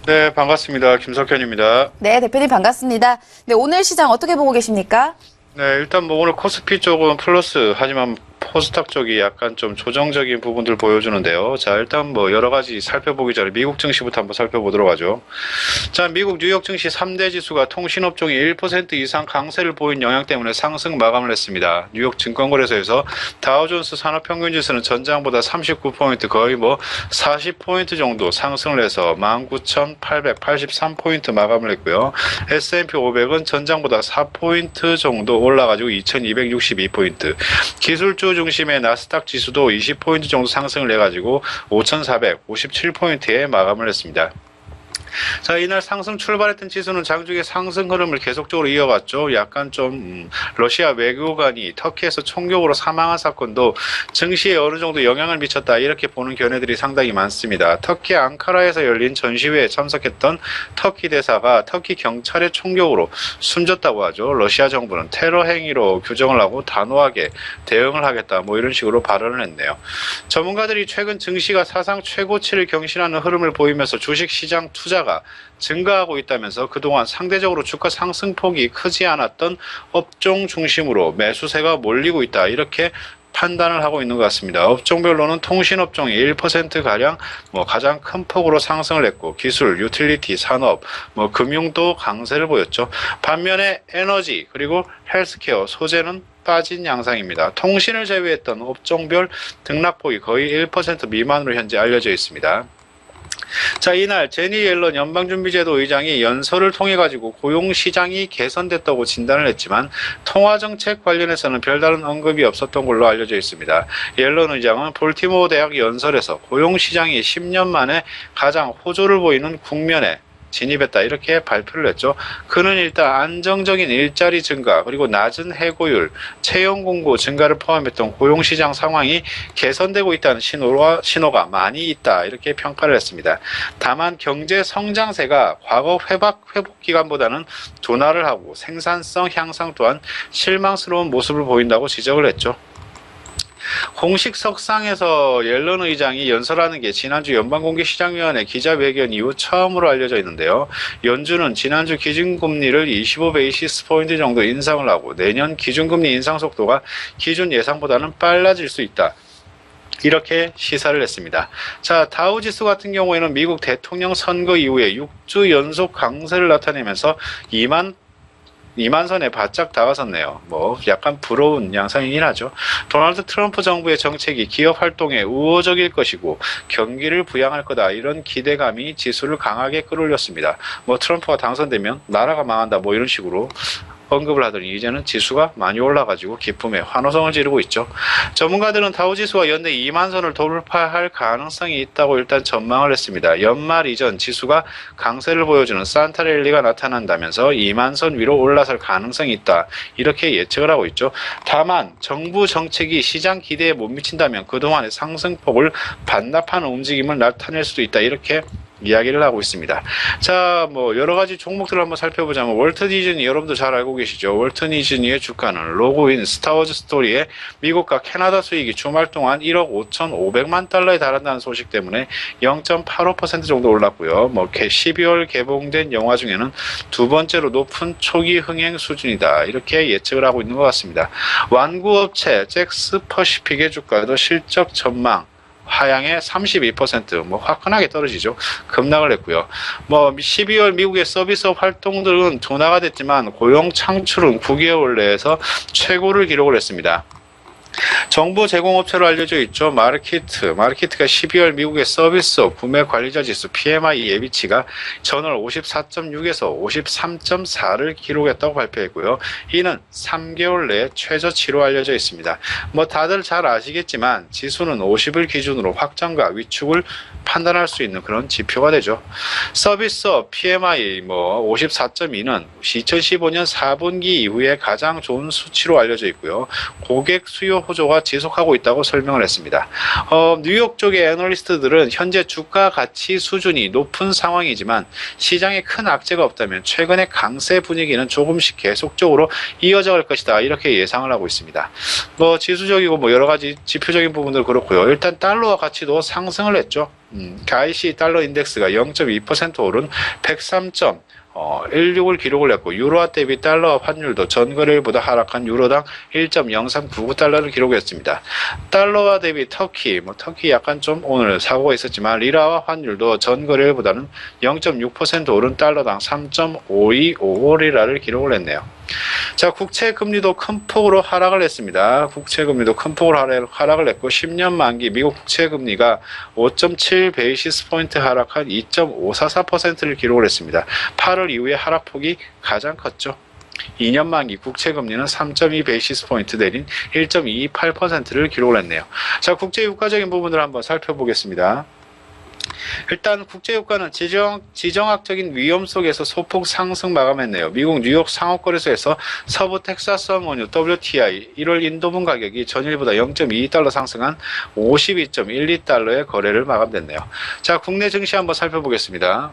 네, 반갑습니다. 김석현입니다. 네, 대표님 반갑습니다. 네, 오늘 시장 어떻게 보고 계십니까? 네, 일단 뭐 오늘 코스피 쪽은 플러스, 하지만 코스닥 쪽이 약간 좀 조정적인 부분들 보여주는데요. 자, 일단 뭐 여러 가지 살펴보기 전에 미국 증시부터 한번 살펴보도록 하죠. 자, 미국 뉴욕 증시 3대 지수가 통신업종이 1% 이상 강세를 보인 영향 때문에 상승 마감을 했습니다. 뉴욕 증권거래소에서 다우존스 산업평균지수는 전장보다 39포인트, 거의 뭐 40포인트 정도 상승을 해서 19,883포인트 마감을 했고요. S&P 500은 전장보다 4포인트 정도 올라가지고 2,262포인트. 기술주 중심의 나스닥 지수도 20포인트 정도 상승을 해가지고 5,457포인트에 마감을 했습니다. 자, 이날 상승 출발했던 지수는 장중에 상승 흐름을 계속적으로 이어갔죠. 약간 좀 러시아 외교관이 터키에서 총격으로 사망한 사건도 증시에 어느 정도 영향을 미쳤다, 이렇게 보는 견해들이 상당히 많습니다. 터키 앙카라에서 열린 전시회에 참석했던 터키 대사가 터키 경찰의 총격으로 숨졌다고 하죠. 러시아 정부는 테러 행위로 규정을 하고 단호하게 대응을 하겠다, 뭐 이런 식으로 발언을 했네요. 전문가들이 최근 증시가 사상 최고치를 경신하는 흐름을 보이면서 주식시장 투자가 증가하고 있다면서 그동안 상대적으로 주가 상승폭이 크지 않았던 업종 중심으로 매수세가 몰리고 있다, 이렇게 판단을 하고 있는 것 같습니다. 업종별로는 통신업종이 1%가량 가장 큰 폭으로 상승을 했고, 기술, 유틸리티, 산업, 금융도 강세를 보였죠. 반면에 에너지, 그리고 헬스케어, 소재는 빠진 양상입니다. 통신을 제외했던 업종별 등락폭이 거의 1% 미만으로 현재 알려져 있습니다. 자, 이날 제니 옐런 연방준비제도 의장이 연설을 통해 가지고 고용시장이 개선됐다고 진단을 했지만 통화정책 관련해서는 별다른 언급이 없었던 걸로 알려져 있습니다. 옐런 의장은 볼티모어 대학 연설에서 고용시장이 10년 만에 가장 호조를 보이는 국면에 진입했다, 이렇게 발표를 했죠. 그는 일단 안정적인 일자리 증가, 그리고 낮은 해고율, 채용 공고 증가를 포함했던 고용시장 상황이 개선되고 있다는 신호가 많이 있다, 이렇게 평가를 했습니다. 다만 경제 성장세가 과거 회복 기간보다는 둔화를 하고 생산성 향상 또한 실망스러운 모습을 보인다고 지적을 했죠. 공식 석상에서 옐런 의장이 연설하는 게 지난주 연방공개시장위원회 기자회견 이후 처음으로 알려져 있는데요. 연준은 지난주 기준금리를 25베이시스 포인트 정도 인상을 하고 내년 기준금리 인상 속도가 기준 예상보다는 빨라질 수 있다, 이렇게 시사를 했습니다. 자, 다우지수 같은 경우에는 미국 대통령 선거 이후에 6주 연속 강세를 나타내면서 2만선에 바짝 다가섰네요. 약간 부러운 양상이긴 하죠. 도널드 트럼프 정부의 정책이 기업 활동에 우호적일 것이고 경기를 부양할 거다, 이런 기대감이 지수를 강하게 끌어올렸습니다. 트럼프가 당선되면 나라가 망한다, 이런 식으로 언급을 하더니 이제는 지수가 많이 올라가지고 기쁨에 환호성을 지르고 있죠. 전문가들은 다우지수가 연내 2만선을 돌파할 가능성이 있다고 일단 전망을 했습니다. 연말 이전 지수가 강세를 보여주는 산타랠리가 나타난다면서 2만선 위로 올라설 가능성이 있다, 이렇게 예측을 하고 있죠. 다만 정부 정책이 시장 기대에 못 미친다면 그동안의 상승폭을 반납하는 움직임을 나타낼 수도 있다, 이렇게 이야기를 하고 있습니다. 자, 여러 가지 종목들을 한번 살펴보자면 월트 디즈니, 여러분도 잘 알고 계시죠? 월트 디즈니의 주가는 로그인 스타워즈 스토리의 미국과 캐나다 수익이 주말 동안 1억 5,500만 달러에 달한다는 소식 때문에 0.85% 정도 올랐고요. 12월 개봉된 영화 중에는 두 번째로 높은 초기 흥행 수준이다, 이렇게 예측을 하고 있는 것 같습니다. 완구업체 잭스퍼시픽의 주가도 실적 전망 하향에 32%, 화끈하게 떨어지죠. 급락을 했고요. 12월 미국의 서비스업 활동들은 둔화가 됐지만 고용 창출은 9개월 내에서 최고를 기록을 했습니다. 정보 제공업체로 알려져 있죠. 마르키트가 12월 미국의 서비스업 구매 관리자 지수 PMI 예비치가 전월 54.6에서 53.4를 기록했다고 발표했고요. 이는 3개월 내에 최저치로 알려져 있습니다. 다들 잘 아시겠지만 지수는 50을 기준으로 확장과 위축을 판단할 수 있는 그런 지표가 되죠. 서비스업 PMI 54.2는 2015년 4분기 이후에 가장 좋은 수치로 알려져 있고요. 고객 수요 호조가 지속하고 있다고 설명을 했습니다. 뉴욕 쪽의 애널리스트들은 현재 주가 가치 수준이 높은 상황이지만 시장에 큰 악재가 없다면 최근의 강세 분위기는 조금씩 계속적으로 이어져 갈 것이다. 이렇게 예상을 하고 있습니다. 지수적이고 여러 가지 지표적인 부분도 그렇고요. 일단 달러와 가치도 상승을 했죠. IC 달러 인덱스가 0.2% 오른 103.16을 기록을 했고 유로화 대비 달러 환율도 전거래일보다 하락한 유로당 1.0399달러를 기록했습니다. 달러와 대비 터키 약간 좀 오늘 사고가 있었지만 리라와 환율도 전거래일보다는 0.6% 오른 달러당 3.5255리라를 기록을 했네요. 자, 국채 금리도 큰 폭으로 하락을 했습니다. 국채 금리도 큰 폭으로 하락을 했고 10년 만기 미국 국채 금리가 5.7 베이시스 포인트 하락한 2.544%를 기록을 했습니다. 8월 이후에 하락폭이 가장 컸죠. 2년 만기 국채 금리는 3.2 베이시스 포인트 내린 1.28%를 기록을 했네요. 자, 국제 유가적인 부분을 한번 살펴보겠습니다. 일단 국제유가는 지정학적인 위험 속에서 소폭 상승 마감했네요. 미국 뉴욕 상업거래소에서 서부 텍사스 원유 WTI 1월 인도분 가격이 전일보다 0.22달러 상승한 52.12달러의 거래를 마감됐네요. 자, 국내 증시 한번 살펴보겠습니다.